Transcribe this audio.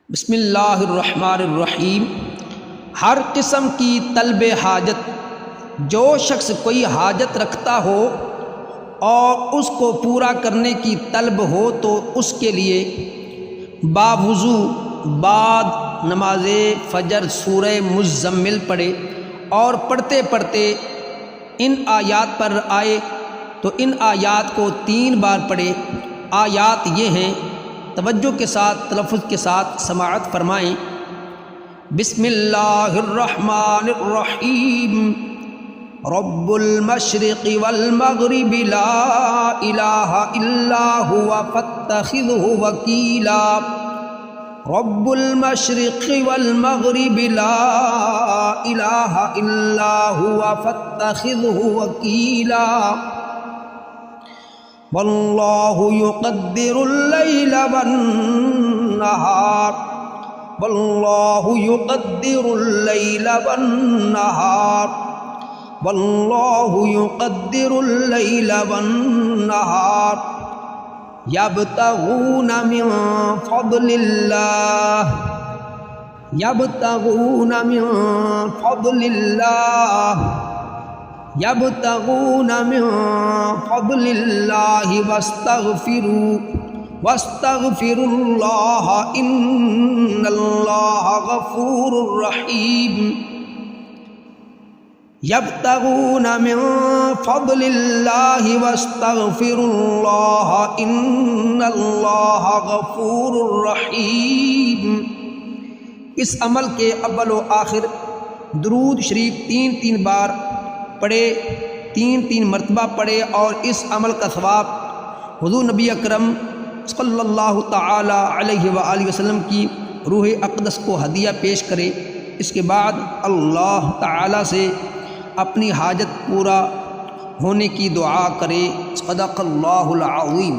بسم اللہ الرحمن الرحیم۔ ہر قسم کی طلب حاجت، جو شخص کوئی حاجت رکھتا ہو اور اس کو پورا کرنے کی طلب ہو تو اس کے لیے باوضو بعد نماز فجر سورہ مزمل پڑھے، اور پڑھتے پڑھتے ان آیات پر آئے تو ان آیات کو 3 بار پڑھے۔ آیات یہ ہیں، توجہ کے ساتھ تلفظ کے ساتھ سماعت فرمائیں۔ بسم اللہ الرحمن الرحیم۔ رب المشرق والمغرب لا الہ الا هو فاتخذہ وکیلا۔ رب المشرق والمغرب لا الہ الا هو فاتخذہ وکیلا۔ واللہ یقدر اللیل والنہار، واللہ یقدر اللیل والنہار، واللہ یقدر اللیل والنہار، یبتغون من فضل اللہ، یبتغون من فضل اللہ، یبتغون من فضل اللہ واستغفروا اللہ ان اللہ غفور رحیم۔ یبتغون من فضل اللہ واستغفروا اللہ ان اللہ غفور رحیم۔ اس عمل کے اول و آخر درود شریف 3 بار پڑھے، 3 مرتبہ پڑھے، اور اس عمل کا ثواب حضور نبی اکرم صلی اللہ تعالی علیہ وآلہ وسلم کی روح اقدس کو ہدیہ پیش کرے۔ اس کے بعد اللہ تعالی سے اپنی حاجت پورا ہونے کی دعا کرے۔ صدق اللہ العظیم۔